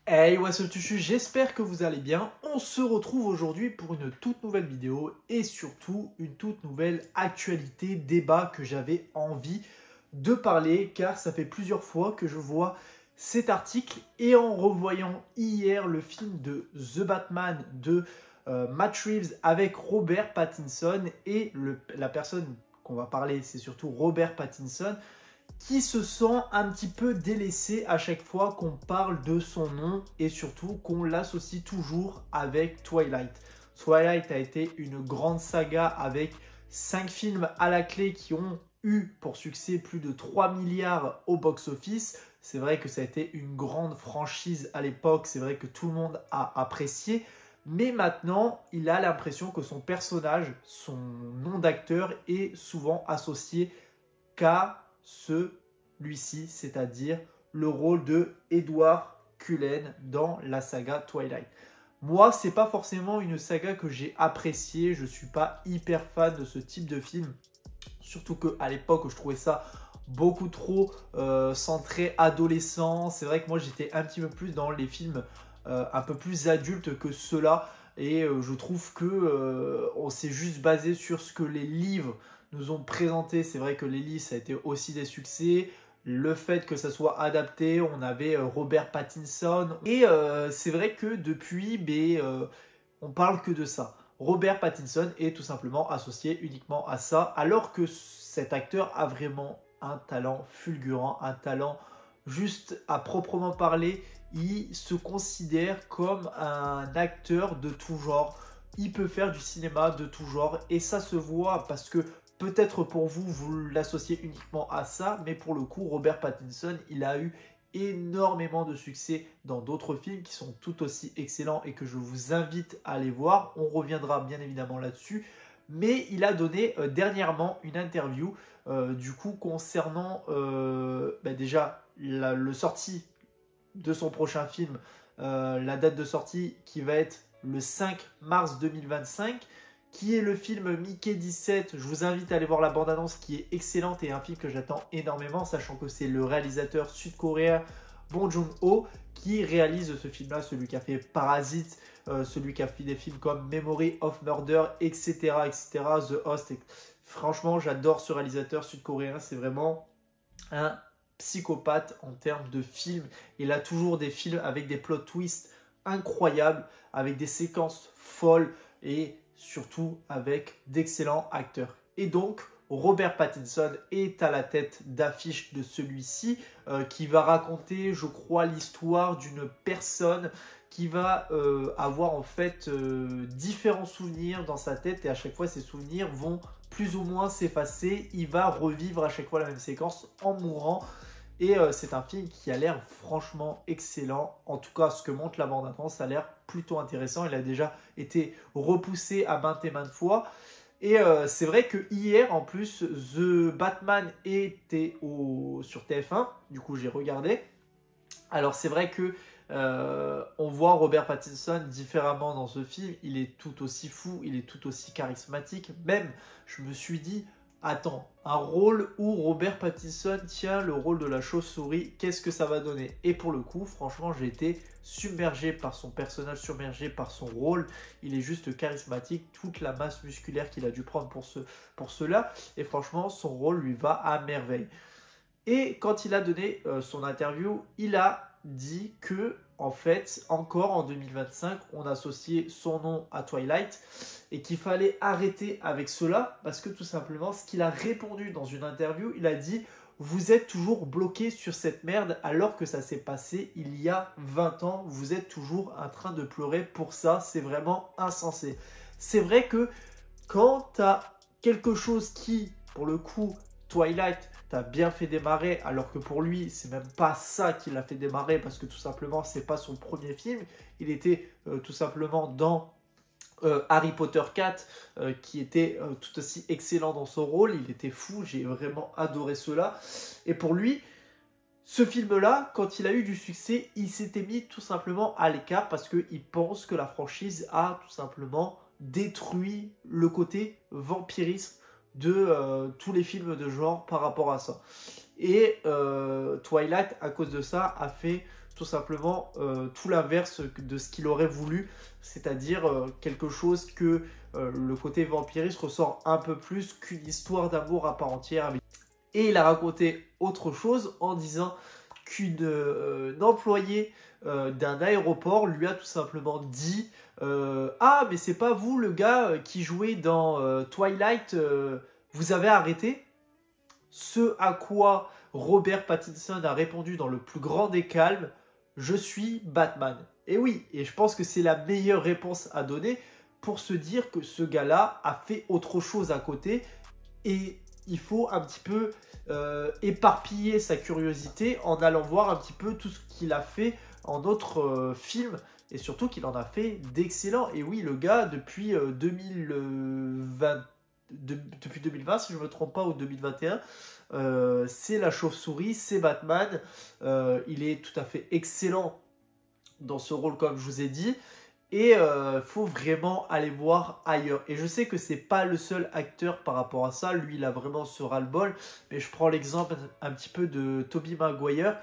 Hey, what's up Tuchu, j'espère que vous allez bien. On se retrouve aujourd'hui pour une toute nouvelle vidéo et surtout une toute nouvelle actualité, débat que j'avais envie de parler car ça fait plusieurs fois que je vois cet article et en revoyant hier le film de The Batman de Matt Reeves avec Robert Pattinson et la personne qu'on va parler c'est surtout Robert Pattinson qui se sent un petit peu délaissé à chaque fois qu'on parle de son nom et surtout qu'on l'associe toujours avec Twilight. Twilight a été une grande saga avec 5 films à la clé qui ont eu pour succès plus de 3 milliards au box-office. C'est vrai que ça a été une grande franchise à l'époque, c'est vrai que tout le monde a apprécié. Mais maintenant, il a l'impression que son personnage, son nom d'acteur est souvent associé qu'à celui-ci, c'est-à-dire le rôle de Edward Cullen dans la saga Twilight. Moi, c'est pas forcément une saga que j'ai appréciée, je suis pas hyper fan de ce type de film, surtout qu'à l'époque, je trouvais ça beaucoup trop centré adolescent. C'est vrai que moi, j'étais un petit peu plus dans les films un peu plus adultes que ceux-là, et je trouve que on s'est juste basé sur ce que les livres nous ont présenté. C'est vrai que les livres, ça a été aussi des succès. Le fait que ça soit adapté, on avait Robert Pattinson. Et c'est vrai que depuis, on parle que de ça. Robert Pattinson est tout simplement associé uniquement à ça, alors que cet acteur a vraiment un talent fulgurant, un talent juste à proprement parler. Il se considère comme un acteur de tout genre. Il peut faire du cinéma de tout genre et ça se voit parce que peut-être pour vous, vous l'associez uniquement à ça, mais pour le coup, Robert Pattinson, il a eu énormément de succès dans d'autres films qui sont tout aussi excellents et que je vous invite à aller voir. On reviendra bien évidemment là-dessus. Mais il a donné dernièrement une interview du coup concernant déjà le sortie de son prochain film, la date de sortie qui va être le 5 mars 2025, qui est le film Mickey 17. Je vous invite à aller voir la bande-annonce qui est excellente et un film que j'attends énormément, sachant que c'est le réalisateur sud-coréen Bong Joon-ho qui réalise ce film-là, celui qui a fait Parasite, celui qui a fait des films comme Memory of Murder, etc., etc., The Host. Franchement, j'adore ce réalisateur sud-coréen, c'est vraiment un psychopathe en termes de films. Il a toujours des films avec des plot twists incroyables, avec des séquences folles et surtout avec d'excellents acteurs. Et donc, Robert Pattinson est à la tête d'affiche de celui-ci qui va raconter, je crois, l'histoire d'une personne qui va avoir en fait différents souvenirs dans sa tête et à chaque fois ces souvenirs vont plus ou moins s'effacer. Il va revivre à chaque fois la même séquence en mourant. Et c'est un film qui a l'air franchement excellent. En tout cas, ce que montre la bande-annonce, ça a l'air plutôt intéressant. Il a déjà été repoussé à maintes et maintes fois. Et c'est vrai que hier, en plus, The Batman était sur TF1. Du coup, j'ai regardé. Alors, c'est vrai que on voit Robert Pattinson différemment dans ce film. Il est tout aussi fou, il est tout aussi charismatique. Même, je me suis dit... Attends, un rôle où Robert Pattinson tient le rôle de la chauve-souris, qu'est-ce que ça va donner? Et pour le coup, franchement, j'ai été submergé par son personnage, submergé par son rôle. Il est juste charismatique, toute la masse musculaire qu'il a dû prendre pour cela. Et franchement, son rôle lui va à merveille. Et quand il a donné son interview, il a dit que, en fait, encore en 2025, on associait son nom à Twilight et qu'il fallait arrêter avec cela parce que tout simplement, ce qu'il a répondu dans une interview, il a dit « Vous êtes toujours bloqué sur cette merde alors que ça s'est passé il y a 20 ans. Vous êtes toujours en train de pleurer pour ça. C'est vraiment insensé. » C'est vrai que quand tu as quelque chose qui, pour le coup, Twilight t'a bien fait démarrer, alors que pour lui, c'est même pas ça qui l'a fait démarrer, parce que tout simplement, c'est pas son premier film. Il était tout simplement dans Harry Potter 4, qui était tout aussi excellent dans son rôle. Il était fou, j'ai vraiment adoré cela. Et pour lui, ce film-là, quand il a eu du succès, il s'était mis tout simplement à l'écart, parce qu'il pense que la franchise a tout simplement détruit le côté vampirisme de tous les films de genre par rapport à ça. Et Twilight, à cause de ça, a fait tout simplement tout l'inverse de ce qu'il aurait voulu, c'est-à-dire quelque chose que le côté vampiriste ressort un peu plus qu'une histoire d'amour à part entière. Et il a raconté autre chose en disant qu'une employée d'un aéroport lui a tout simplement dit ah, mais c'est pas vous le gars qui jouait dans Twilight, vous avez arrêté? Ce à quoi Robert Pattinson a répondu dans le plus grand des calmes, je suis Batman. Et oui, et je pense que c'est la meilleure réponse à donner pour se dire que ce gars-là a fait autre chose à côté et il faut un petit peu éparpiller sa curiosité en allant voir un petit peu tout ce qu'il a fait en d'autres films et surtout qu'il en a fait d'excellents. Et oui, le gars, depuis 2020, depuis 2020, si je ne me trompe pas, ou 2021, c'est la chauve-souris, c'est Batman. Il est tout à fait excellent dans ce rôle, comme je vous ai dit. Et faut vraiment aller voir ailleurs. Et je sais que c'est pas le seul acteur par rapport à ça. Lui, il a vraiment ce ras-le-bol. Mais je prends l'exemple un petit peu de Tobey Maguire,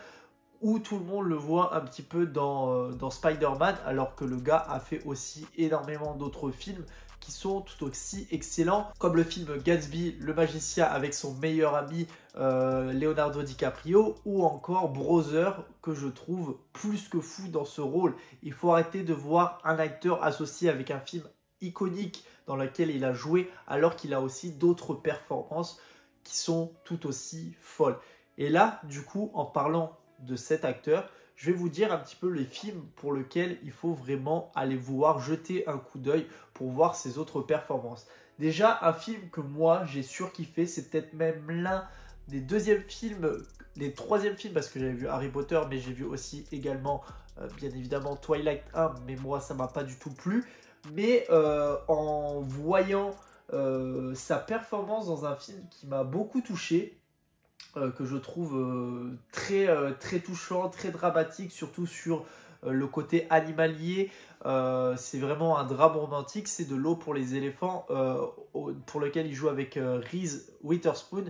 où tout le monde le voit un petit peu dans Spider-Man, alors que le gars a fait aussi énormément d'autres films qui sont tout aussi excellents, comme le film Gatsby, le magicien avec son meilleur ami Leonardo DiCaprio, ou encore Brother, que je trouve plus que fou dans ce rôle. Il faut arrêter de voir un acteur associé avec un film iconique dans lequel il a joué, alors qu'il a aussi d'autres performances qui sont tout aussi folles. Et là, du coup, en parlant de cet acteur, je vais vous dire un petit peu les films pour lesquels il faut vraiment aller voir, jeter un coup d'œil pour voir ses autres performances. Déjà, un film que moi j'ai surkiffé, c'est peut-être même l'un des deuxièmes films, les troisièmes films, parce que j'avais vu Harry Potter, mais j'ai vu aussi également, bien évidemment, Twilight 1, mais moi ça m'a pas du tout plu. Mais en voyant sa performance dans un film qui m'a beaucoup touché, que je trouve très touchant, très dramatique, surtout sur le côté animalier. C'est vraiment un drame romantique, c'est De l'eau pour les éléphants, pour lequel il joue avec Reese Witherspoon.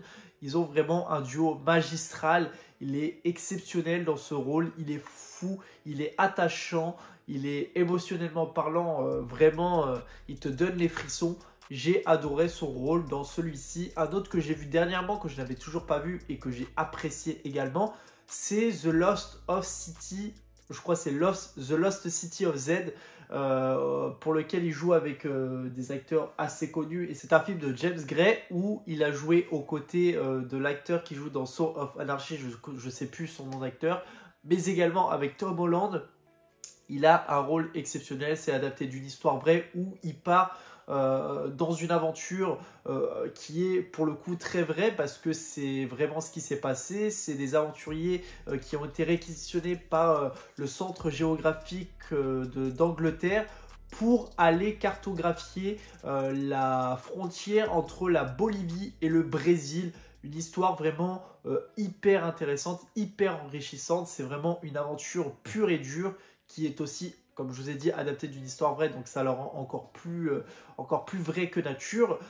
Ils ont vraiment un duo magistral, il est exceptionnel dans ce rôle, il est fou, il est attachant, il est émotionnellement parlant, vraiment, il te donne les frissons. J'ai adoré son rôle dans celui-ci. Un autre que j'ai vu dernièrement, que je n'avais toujours pas vu et que j'ai apprécié également, c'est The Lost of City. Je crois que c'est The Lost City of Z, pour lequel il joue avec des acteurs assez connus. Et c'est un film de James Gray où il a joué aux côtés de l'acteur qui joue dans Sons of Anarchy, je ne sais plus son nom d'acteur, mais également avec Tom Holland. Il a un rôle exceptionnel, c'est adapté d'une histoire vraie où il part dans une aventure qui est pour le coup très vraie parce que c'est vraiment ce qui s'est passé. C'est des aventuriers qui ont été réquisitionnés par le centre géographique d'Angleterre pour aller cartographier la frontière entre la Bolivie et le Brésil. Une histoire vraiment hyper intéressante, hyper enrichissante. C'est vraiment une aventure pure et dure qui est aussi, comme je vous ai dit, adaptée d'une histoire vraie. Donc ça la rend encore plus vrai que nature,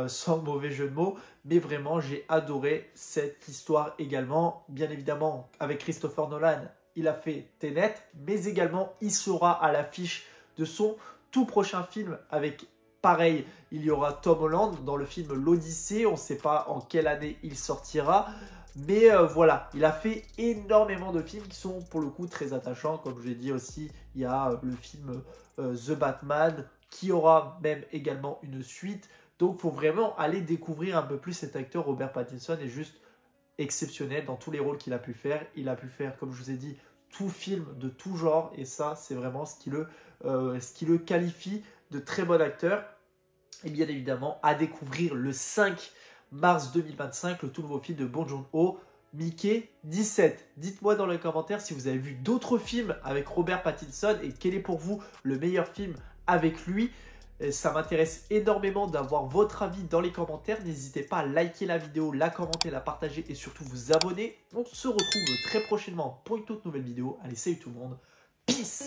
sans mauvais jeu de mots. Mais vraiment, j'ai adoré cette histoire également. Bien évidemment, avec Christopher Nolan, il a fait Tenet. Mais également, il sera à l'affiche de son tout prochain film avec... Pareil, il y aura Tom Holland dans le film L'Odyssée. On ne sait pas en quelle année il sortira. Mais voilà, il a fait énormément de films qui sont pour le coup très attachants. Comme je l'ai dit aussi, il y a le film The Batman qui aura même également une suite. Donc il faut vraiment aller découvrir un peu plus cet acteur. Robert Pattinson est juste exceptionnel dans tous les rôles qu'il a pu faire. Il a pu faire, comme je vous ai dit, tout film de tout genre. Et ça, c'est vraiment ce qui le qualifie de très bon acteur. Et bien évidemment, à découvrir le 5 mars 2025, le tout nouveau film de Bong Joon-ho, Mickey 17. Dites-moi dans les commentaires si vous avez vu d'autres films avec Robert Pattinson et quel est pour vous le meilleur film avec lui. Ça m'intéresse énormément d'avoir votre avis dans les commentaires. N'hésitez pas à liker la vidéo, la commenter, la partager et surtout vous abonner. On se retrouve très prochainement pour une toute nouvelle vidéo. Allez, salut tout le monde. Peace!